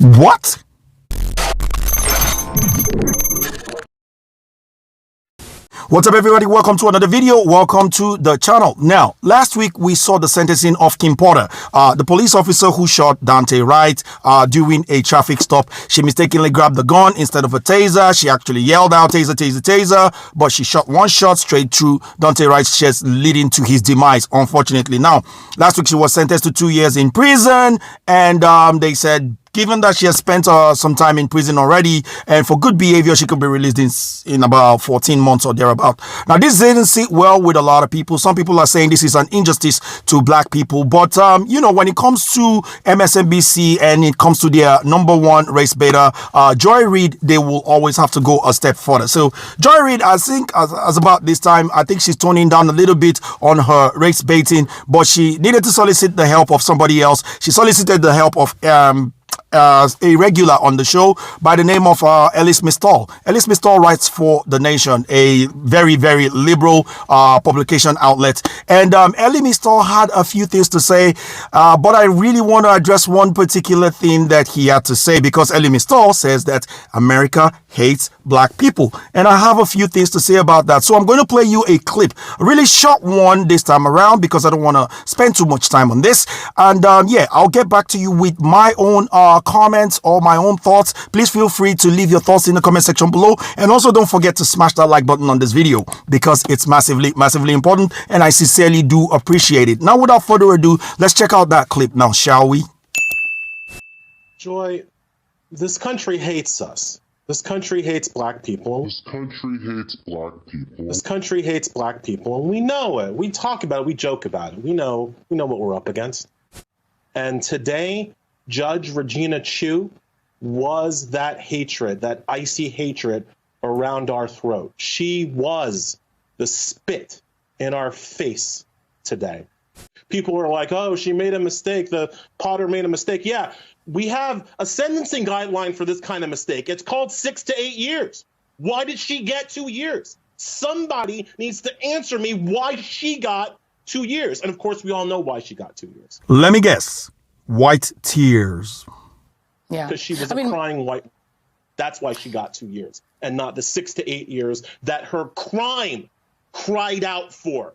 What? What's up, everybody? Welcome to another video. Welcome to the channel. Now, last week we saw the sentencing of Kim Porter, the police officer who shot Daunte Wright during a traffic stop. She mistakenly grabbed the gun instead of a taser. She actually yelled out, "Taser, taser, taser," but she shot one shot straight through Daunte Wright's chest, leading to his demise, unfortunately. Now, last week she was sentenced to 2 years in prison, and they said, given that she has spent some time in prison already, and for good behavior, she could be released in about 14 months or thereabout. Now, this didn't sit well with a lot of people. Some people are saying this is an injustice to black people. But, you know, when it comes to MSNBC and it comes to their #1 race baiter, Joy Reid, they will always have to go a step further. So, Joy Reid, I think, as about this time, I think she's toning down a little bit on her race baiting, but she needed to solicit the help of somebody else. She solicited the help of a regular on the show by the name of Elie Mystal. Elie Mystal writes for The Nation, a very, very liberal publication outlet. And Elie Mystal had a few things to say, but I really want to address one particular thing that he had to say, because Elie Mystal says that America hates black people. And I have a few things to say about that. So I'm going to play you a clip, a really short one this time around, because I don't want to spend too much time on this. And yeah, I'll get back to you with my own comments or my own thoughts. Please feel free to leave your thoughts in the comment section below, and also don't forget to smash that like button on this video, because it's massively important, and I sincerely do appreciate it. Now, without further ado, let's check out that clip now, shall we? Joy, this country hates us. This country hates black people. This country hates black people. This country hates black people, and we know it. We talk about it. We joke about it. We know what we're up against. And today, Judge Regina Chu was that hatred, that icy hatred around our throat. She was the spit in our face today. People were like, oh, she made a mistake. The Potter made a mistake. Yeah, we have a sentencing guideline for this kind of mistake. It's called 6 to 8 years. Why did she get 2 years? Somebody needs to answer me why she got 2 years. And of course, we all know why she got 2 years. Let me guess. White tears. Yeah, because she was crying white. That's why she got 2 years, and not the 6 to 8 years that her crime cried out for.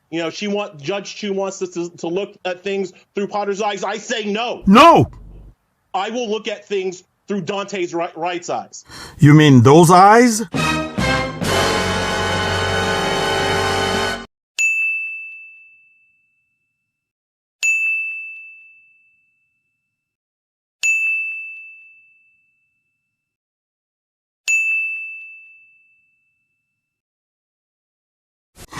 You know, Judge Chu wants us to look at things through Potter's eyes. I say no. No. I will look at things through Daunte Wright's eyes. You mean those eyes?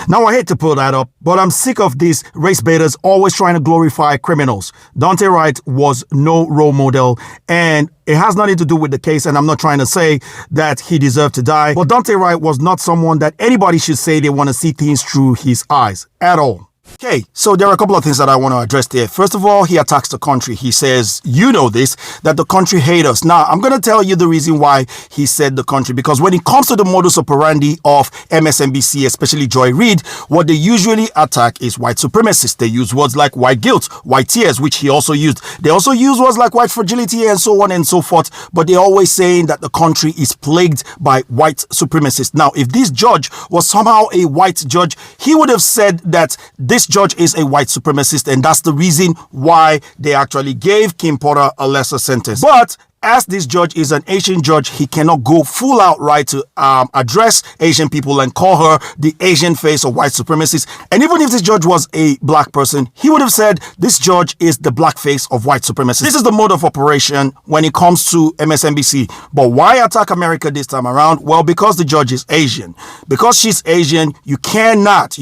Now, I hate to pull that up, but I'm sick of these race baiters always trying to glorify criminals. Daunte Wright was no role model, and it has nothing to do with the case, and I'm not trying to say that he deserved to die, but Daunte Wright was not someone that anybody should say they want to see things through his eyes at all. Okay, so there are a couple of things that I want to address there. First of all, he attacks the country. He says, you know this, that the country hates us. Now, I'm going to tell you the reason why he said the country, because when it comes to the modus operandi of MSNBC, especially Joy Reid, what they usually attack is white supremacists. They use words like white guilt, white tears, which he also used. They also use words like white fragility and so on and so forth, but they're always saying that the country is plagued by white supremacists. Now, if this judge was somehow a white judge, he would have said that this judge is a white supremacist, and that's the reason why they actually gave Kim Porter a lesser sentence. But as this judge is an Asian judge, he cannot go full out right to address Asian people and call her the Asian face of white supremacists. And even if this judge was a black person, he would have said this judge is the black face of white supremacists. This is the mode of operation when it comes to MSNBC. But why attack America this time around? Well, because the judge is Asian. Because she's Asian, you cannot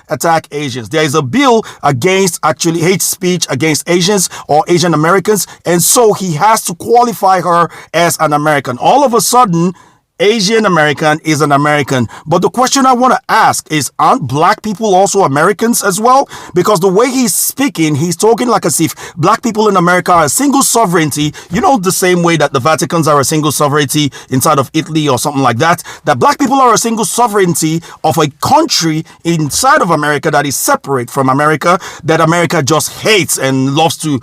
attack Asians. There is a bill against actually hate speech against Asians or Asian Americans, and so he has to qualify her as an American. All of a sudden, Asian American is an American. But the question I want to ask is, aren't black people also Americans as well? Because the way he's speaking, he's talking like as if black people in America are a single sovereignty, you know, the same way that the Vaticans are a single sovereignty inside of Italy or something like that, that black people are a single sovereignty of a country inside of America that is separate from America, that America just hates and loves to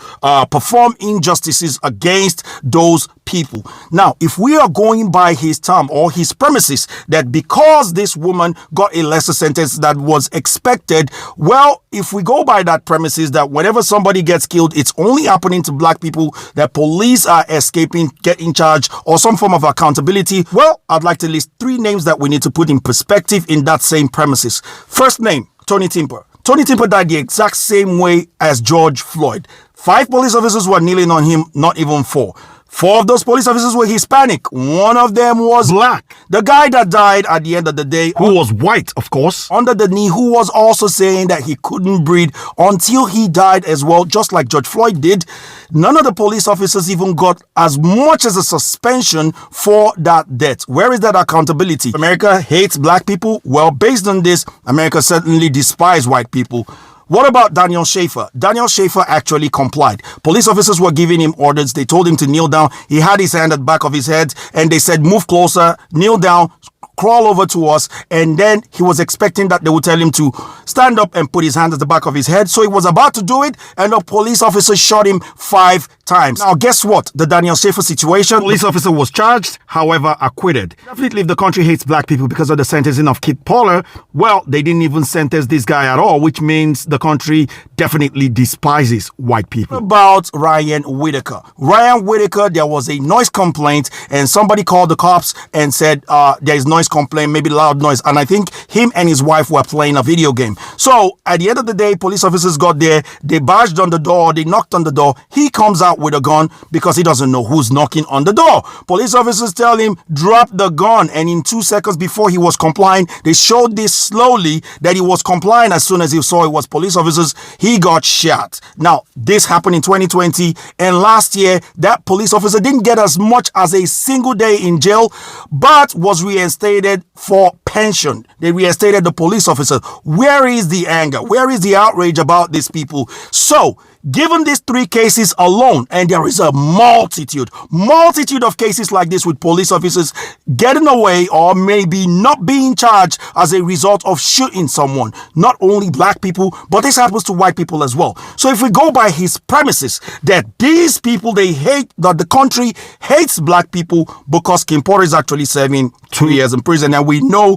perform injustices against those people. Now, if we are going by his term or his premises that because this woman got a lesser sentence that was expected, well, if we go by that premises that whenever somebody gets killed, it's only happening to black people, that police are escaping, get in charge, or some form of accountability, well, I'd like to list 3 names that we need to put in perspective in that same premises. First name, Tony Timper. Tony Timper died the exact same way as George Floyd. 5 police officers were kneeling on him, not even 4. 4 of those police officers were Hispanic. 1 of them was black. The guy that died at the end of the day, who was white, of course, under the knee, who was also saying that he couldn't breathe until he died as well, just like George Floyd did. None of the police officers even got as much as a suspension for that death. Where is that accountability? America hates black people. Well, based on this, America certainly despises white people. What about Daniel Schaefer? Daniel Schaefer actually complied. Police officers were giving him orders. They told him to kneel down. He had his hand at the back of his head and they said, move closer, kneel down, crawl over to us. And then he was expecting that they would tell him to stand up and put his hand at the back of his head. So he was about to do it and the police officer shot him 5 times. Now, guess what? The Daniel Schaefer situation, police officer was charged, however, acquitted. Definitely, if the country hates black people because of the sentencing of Kid Poller, well, they didn't even sentence this guy at all, which means the country definitely despises white people. About Ryan Whitaker. Ryan Whitaker, there was a noise complaint and somebody called the cops and said there is noise complaint, maybe loud noise. And I think him and his wife were playing a video game. So at the end of the day, police officers got there. They barged on the door. They knocked on the door. He comes out with a gun because he doesn't know who's knocking on the door. Police officers tell him, drop the gun. And in 2 seconds before he was complying, they showed this slowly that he was complying. As soon as he saw it was police officers, he got shot. Now, this happened in 2020. And last year, that police officer didn't get as much as a single day in jail, but was reinstated for pension. They reinstated the police officer. Where is the anger? Where is the outrage about these people? So, given these 3 cases alone, and there is a multitude of cases like this with police officers getting away or maybe not being charged as a result of shooting someone, not only black people, but this happens to white people as well. So if we go by his premises that these people, they hate, that the country hates black people because Kim Porter is actually serving 2 years in prison, and we know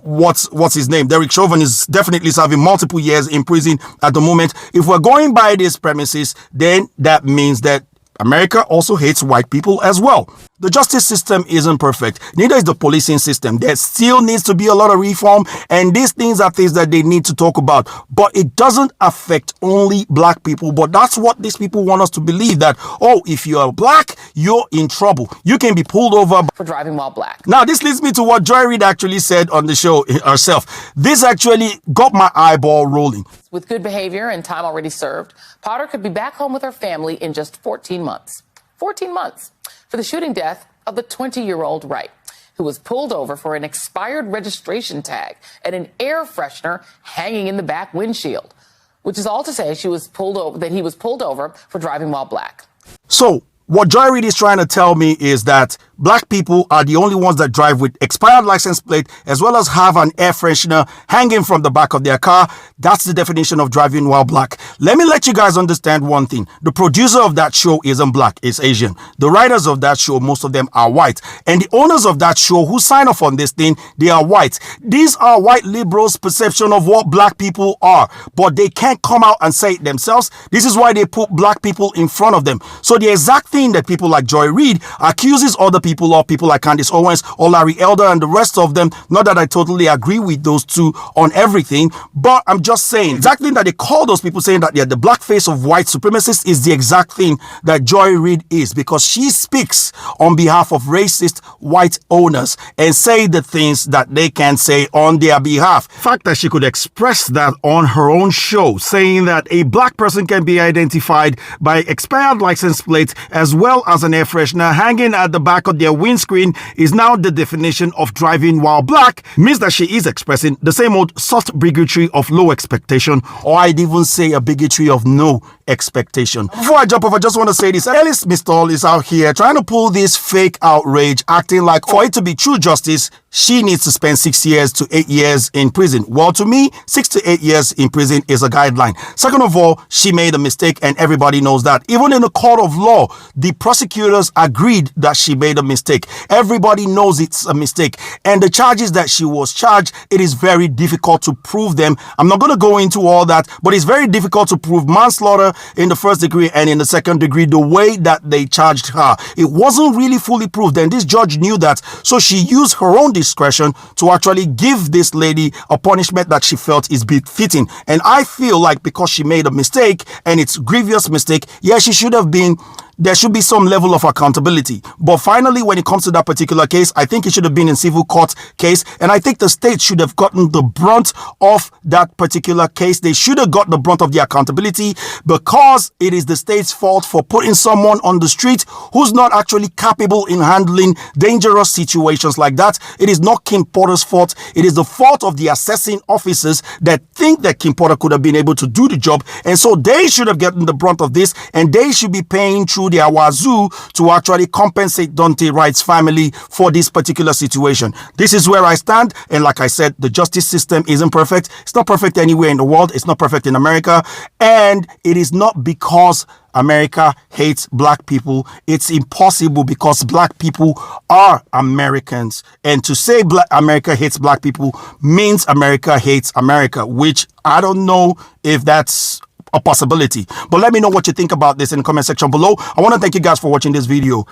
what's his name, Derek Chauvin, is definitely serving multiple years in prison at the moment. If we're going by this premises, then that means that America also hates white people as well. The justice system isn't perfect. Neither is the policing system. There still needs to be a lot of reform, and these things are things that they need to talk about. But it doesn't affect only black people. But that's what these people want us to believe, that, oh, if you are black, you're in trouble. You can be pulled over for driving while black. Now, this leads me to what Joy Reid actually said on the show herself. This actually got my eyeball rolling. With good behavior and time already served, Potter could be back home with her family in just 14 months. 14 months for the shooting death of the 20-year-old Wright, who was pulled over for an expired registration tag and an air freshener hanging in the back windshield, which is all to say he was pulled over for driving while black. So what Joy Reid is trying to tell me is that black people are the only ones that drive with expired license plate as well as have an air freshener hanging from the back of their car. That's the definition of driving while black. Let me let you guys understand one thing. The producer of that show isn't black, it's Asian. The writers of that show, most of them are white. And the owners of that show who sign off on this thing, they are white. These are white liberals' perception of what black people are, but they can't come out and say it themselves. This is why they put black people in front of them. So the exact thing that people like Joy Reid accuses other people of, people like Candace Owens or Larry Elder and the rest of them, not that I totally agree with those two on everything, but I'm just saying, exact thing that they call those people saying that they're the black face of white supremacists is the exact thing that Joy Reid is, because she speaks on behalf of racist white owners and say the things that they can say on their behalf. The fact that she could express that on her own show, saying that a black person can be identified by expired license plates as as well as an air freshener hanging at the back of their windscreen is now the definition of driving while black, means that she is expressing the same old soft bigotry of low expectation, or I'd even say a bigotry of no expectation. Before I jump off, I just want to say this. Elie Mystal is out here trying to pull this fake outrage, acting like for it to be true justice, she needs to spend 6 years to 8 years in prison. Well, to me, 6 to 8 years in prison is a guideline. Second of all, she made a mistake and everybody knows that. Even in the court of law, the prosecutors agreed that she made a mistake. Everybody knows it's a mistake. And the charges that she was charged, it is very difficult to prove them. I'm not going to go into all that, but it's very difficult to prove manslaughter in the first degree and in the second degree the way that they charged her. It wasn't really fully proved, and this judge knew that. So she used her own discretion to actually give this lady a punishment that she felt is befitting. And I feel like because she made a mistake, and it's a grievous mistake, yeah, she should have been, there should be some level of accountability. But finally, when it comes to that particular case, I think it should have been in civil court case. And I think the state should have gotten the brunt of that particular case. They should have got the brunt of the accountability, because it is the state's fault for putting someone on the street who's not actually capable in handling dangerous situations like that. It is not Kim Porter's fault. It is the fault of the assessing officers that think that Kim Porter could have been able to do the job. And so they should have gotten the brunt of this, and they should be paying through their wazoo to actually compensate Daunte Wright's family for this particular situation. This is where I stand, and like I said, the justice system isn't perfect. It's not perfect anywhere in the world. It's not perfect in America, and it is not because America hates black people. It's impossible, because black people are Americans, and to say America hates black people means America hates America, which I don't know if that's a possibility. But let me know what you think about this in the comment section below. I want to thank you guys for watching this video.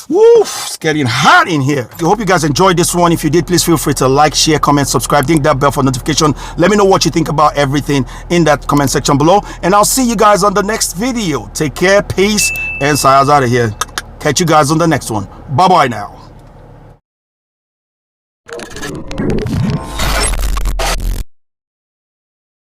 Woo, it's getting hot in here. I hope you guys enjoyed this one. If you did, please feel free to like, share, comment, subscribe, ding that bell for notification. Let me know what you think about everything in that comment section below, and I'll see you guys on the next video. Take care, peace, and Saya's out of here. Catch you guys on the next one. Bye bye now.